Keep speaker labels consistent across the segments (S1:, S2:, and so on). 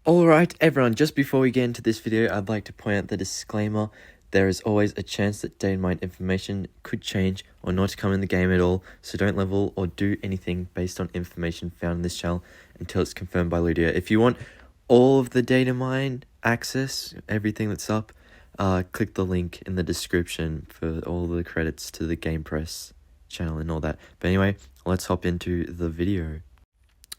S1: Alright everyone, just before we get into this video, I'd like to point out the disclaimer. There is always a chance that Datamine information could change or not come in the game at all, so don't level or do anything based on information found in this channel until it's confirmed by Ludia. If you want all of the Datamine access, everything that's up, click the link in the description for all the credits to the Game Press channel and all that. But anyway, let's hop into the video.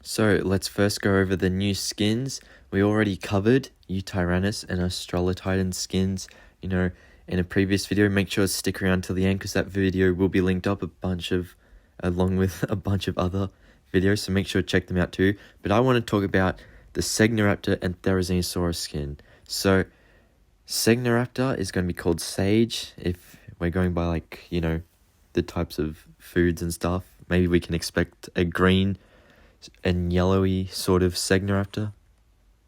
S1: So let's first go over the new skins. We already covered Tyrannus and Australotitan skins, in a previous video. Make sure to stick around till the end because that video will be linked up along with a bunch of other videos, so make sure to check them out too. But I want to talk about the SEGNORAPTOR and Therizinosaurus skin. So SEGNORAPTOR is going to be called Sage if we're going by the types of foods and stuff. Maybe we can expect a green and yellowy sort of SEGNORAPTOR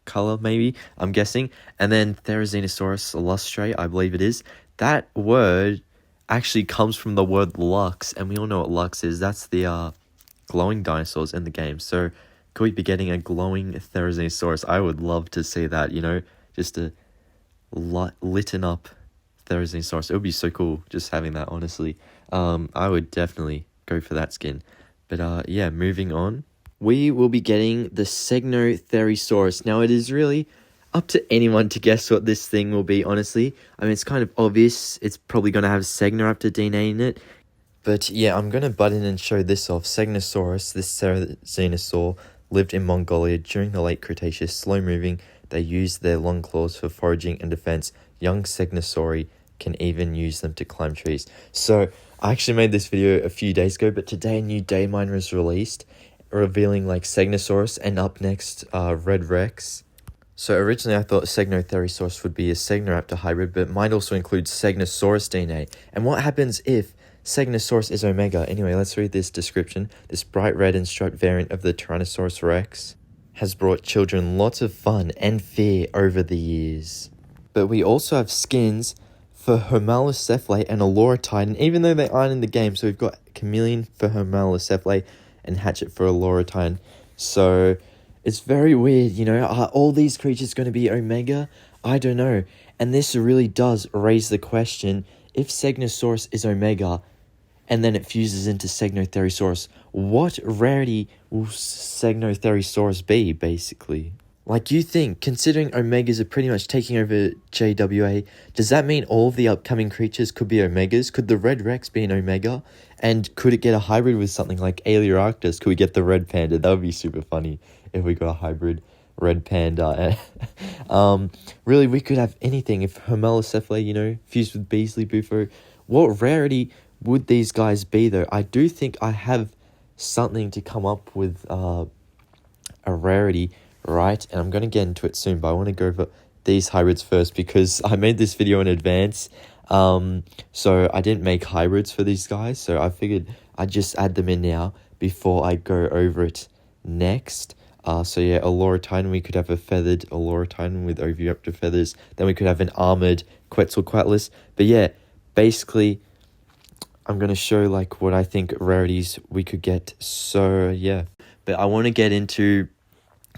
S1: color, maybe, I'm guessing. And then Therizinosaurus illustre, I believe it is. That word actually comes from the word lux, and we all know what lux is. That's the glowing dinosaurs in the game. So could we be getting a glowing Therizinosaurus? I would love to see that, just a litten up Therizinosaurus. It would be so cool just having that, honestly. I would definitely go for that skin. But yeah, moving on. We will be getting the SEGNOTHERISAURUS. Now, it is really up to anyone to guess what this thing will be, honestly. I mean, it's kind of obvious. It's probably going to have SEGNORAPTOR DNA in it. But yeah, I'm going to butt in and show this off. Segnosaurus, this therizinosaur, lived in Mongolia during the late Cretaceous. Slow-moving, they used their long claws for foraging and defense. Young Segnosauri can even use them to climb trees. So, I actually made this video a few days ago, but today a new Datamine was released, revealing Segnosaurus, and up next Red Rex. So originally I thought SEGNOTHERISAURUS would be a SEGNORAPTOR hybrid, but might also include Segnosaurus DNA. And what happens if Segnosaurus is Omega? Anyway, let's read this description. This bright red and striped variant of the Tyrannosaurus Rex has brought children lots of fun and fear over the years. But we also have skins for Homalocephalae and Olorotitan, even though they aren't in the game. So we've got Chameleon for Homalocephalae and Hatchet for Olorotitan. So it's very weird, are all these creatures going to be Omega? I don't know. And this really does raise the question, if Segnosaurus is Omega and then it fuses into SEGNOTHERISAURUS, what rarity will SEGNOTHERISAURUS be, basically? You think, considering Omegas are pretty much taking over JWA, does that mean all of the upcoming creatures could be Omegas? Could the Red Rex be an Omega? And could it get a hybrid with something like Aleoractus? Could we get the Red Panda? That would be super funny if we got a hybrid Red Panda. Really, we could have anything. If Homalocephalae, fused with Beasley Bufo. What rarity would these guys be, though? I do think I have something to come up with a rarity, right? And I'm going to get into it soon, but I want to go over these hybrids first because I made this video in advance. So I didn't make hybrids for these guys, so I figured I'd just add them in now before I go over it next. So yeah, Olorotitan, we could have a feathered Olorotitan with oviraptor feathers. Then we could have an armored Quetzalcoatlus. But yeah, basically, I'm going to show what I think rarities we could get. So yeah, but I want to get into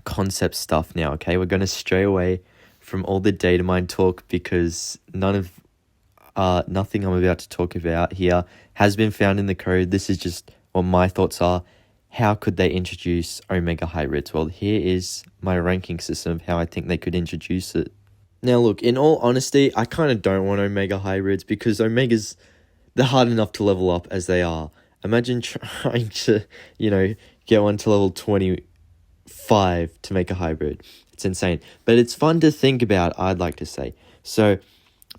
S1: concept stuff now, okay? We're going to stray away from all the Datamine talk because nothing I'm about to talk about here has been found in the code. This is just what my thoughts are. How could they introduce Omega hybrids? Well, here is my ranking system of how I think they could introduce it. Now, look, in all honesty, I kind of don't want Omega hybrids because Omegas, they're hard enough to level up as they are. Imagine trying to, get one to level 25 to make a hybrid. It's insane. But it's fun to think about, I'd like to say. So,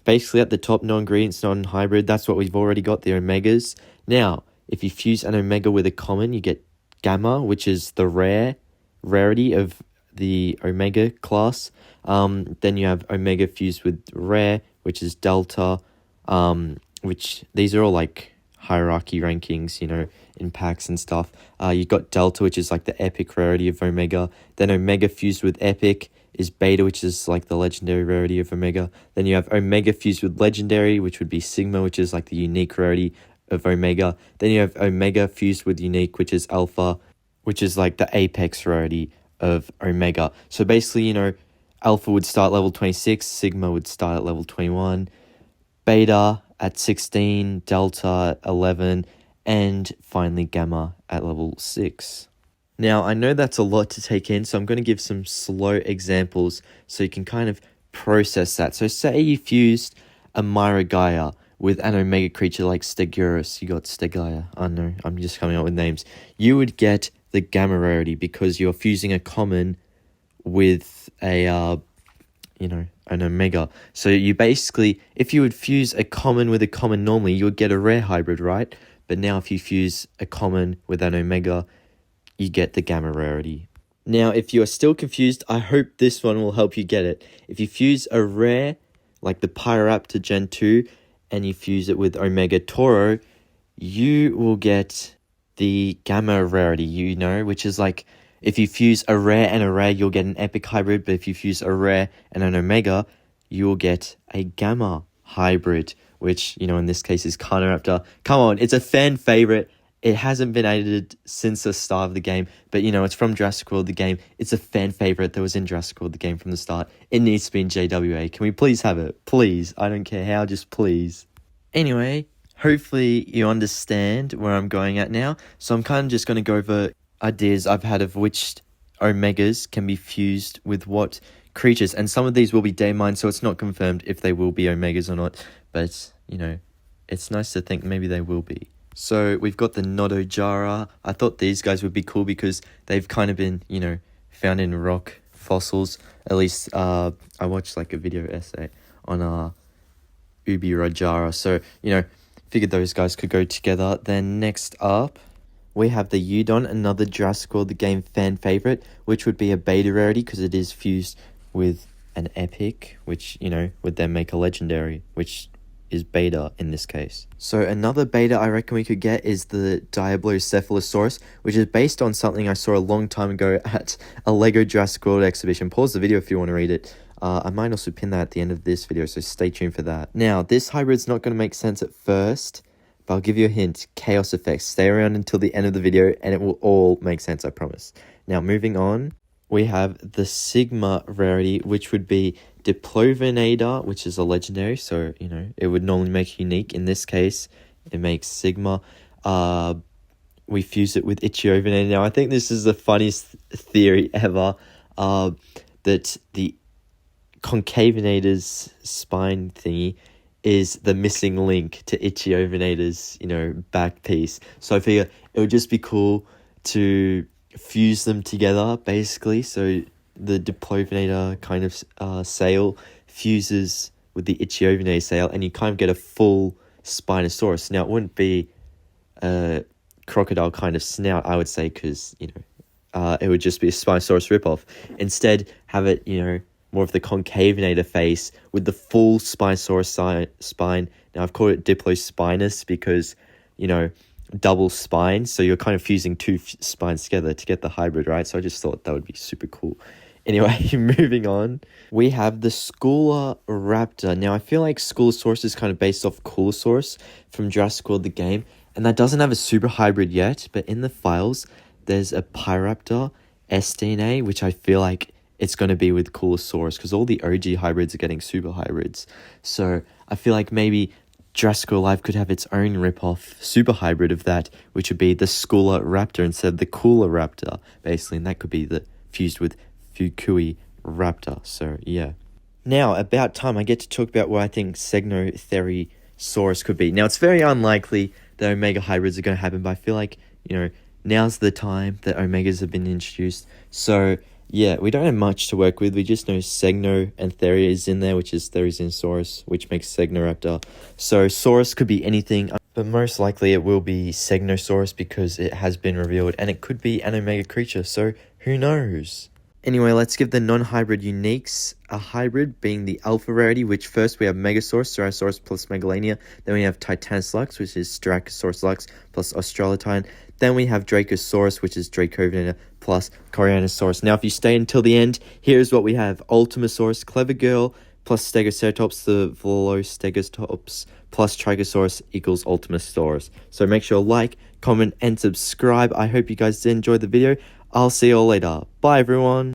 S1: basically at the top, no ingredients, non-hybrid. That's what we've already got, the Omegas. Now, if you fuse an Omega with a common, you get Gamma, which is the rarity of the Omega class. Then you have Omega fused with Rare, which is Delta, which these are all hierarchy rankings, in packs and stuff. You got Delta, which is the epic rarity of Omega. Then Omega fused with Epic is Beta, which is the legendary rarity of Omega. Then you have Omega fused with Legendary, which would be Sigma, which is the unique rarity of Omega. Then you have Omega fused with Unique, which is Alpha, which is the apex rarity of Omega. So basically, Alpha would start at level 26, Sigma would start at level 21, Beta at 16, Delta 11, and finally Gamma at level 6. Now, I know that's a lot to take in, so I'm going to give some slow examples so you can kind of process that. So say you fused a Myragaia with an Omega creature like STEGOUROS. You got Stegaia. I know, I'm just coming up with names. You would get the Gamma Rarity because you're fusing a common with a, an Omega. So you basically, if you would fuse a common with a common normally, you would get a rare hybrid, right? But now if you fuse a common with an Omega, you get the Gamma Rarity. Now, if you are still confused, I hope this one will help you get it. If you fuse a rare, like the ProC Gen 2, and you fuse it with Omega TORO, you will get the Gamma Rarity, which is like, if you fuse a rare and a rare, you'll get an epic hybrid, but if you fuse a rare and an Omega, you will get a Gamma hybrid, which, in this case is Carnoraptor. Come on, it's a fan favorite. It hasn't been added since the start of the game, but it's from Jurassic World, the game. It's a fan favorite that was in Jurassic World, the game from the start. It needs to be in JWA. Can we please have it? Please. I don't care how, just please. Anyway, hopefully you understand where I'm going at now. So I'm kind of just going to go over ideas I've had of which Omegas can be fused with what creatures. And some of these will be Datamine, so it's not confirmed if they will be Omegas or not. But, it's nice to think maybe they will be. So we've got the Nodojara. I thought these guys would be cool because they've kind of been, found in rock fossils. At least I watched like a video essay on Ubirajara. So, figured those guys could go together. Then next up, we have the Udon, another Jurassic World, the game fan favorite, which would be a beta rarity because it is fused with an epic, which, would then make a legendary, which is beta in this case. So another beta I reckon we could get is the DIABLOCERATOPS, which is based on something I saw a long time ago at a LEGO Jurassic World exhibition. Pause the video if you want to read it. I might also pin that at the end of this video, so stay tuned for that. Now, this hybrid's not going to make sense at first, but I'll give you a hint. Chaos effects. Stay around until the end of the video, and it will all make sense, I promise. Now, moving on, we have the Sigma rarity, which would be Diplovenator, which is a legendary, so, it would normally make unique. In this case, it makes Sigma. We fuse it with Ichiovenator. Now, I think this is the funniest theory ever, that the Concavenator's spine thingy is the missing link to Ichiovenator's, back piece. So I figure it would just be cool to fuse them together, basically. So the Diplovenator kind of sail fuses with the Ichiovenator sail, and you kind of get a full Spinosaurus. Now, it wouldn't be a crocodile kind of snout, I would say, because, it would just be a Spinosaurus ripoff. Instead, have it, more of the Concavenator face with the full Spinosaurus spine. Now, I've called it Diplospinus because, double spine. So you're kind of fusing two spines together to get the hybrid, right? So I just thought that would be super cool. Anyway, moving on. We have the STEGOUROS. Now, I feel like Stegosaurus is kind of based off Coolosaurus from Jurassic World, the game. And that doesn't have a super hybrid yet. But in the files, there's a Pyraptor SDNA, which I feel like it's going to be with Coolosaurus because all the OG hybrids are getting super hybrids. So I feel like maybe Jurassic World Live could have its own rip-off super hybrid of that, which would be the STEGOUROS instead of the Coeuraptor, basically. And that could be fused with FUKUIRAPTOR. So, yeah. Now, about time I get to talk about what I think SEGNOTHERISAURUS could be. Now, it's very unlikely that Omega hybrids are going to happen, but I feel like, now's the time that Omegas have been introduced. So, yeah, we don't have much to work with. We just know Segno and Theria is in there, which is Therizinosaurus, which makes Segnoraptor. So Saurus could be anything, but most likely it will be Segnosaurus because it has been revealed, and it could be an Omega creature, so who knows? Anyway, let's give the non-hybrid uniques a hybrid, being the Alpha rarity, which first we have Megasaurus, Ceratosaurus plus Megalania. Then we have Titanosaurus Lux, which is Styracosaurus Lux plus Australotine. Then we have Dracosaurus, which is Dracovenator plus Corianosaurus. Now, if you stay until the end, here's what we have. Ultimasaurus, Clever Girl, plus Stegoceratops, the Velociraptops, plus Trigosaurus equals Ultimasaurus. So make sure to like, comment, and subscribe. I hope you guys did enjoy the video. I'll see you all later. Bye, everyone.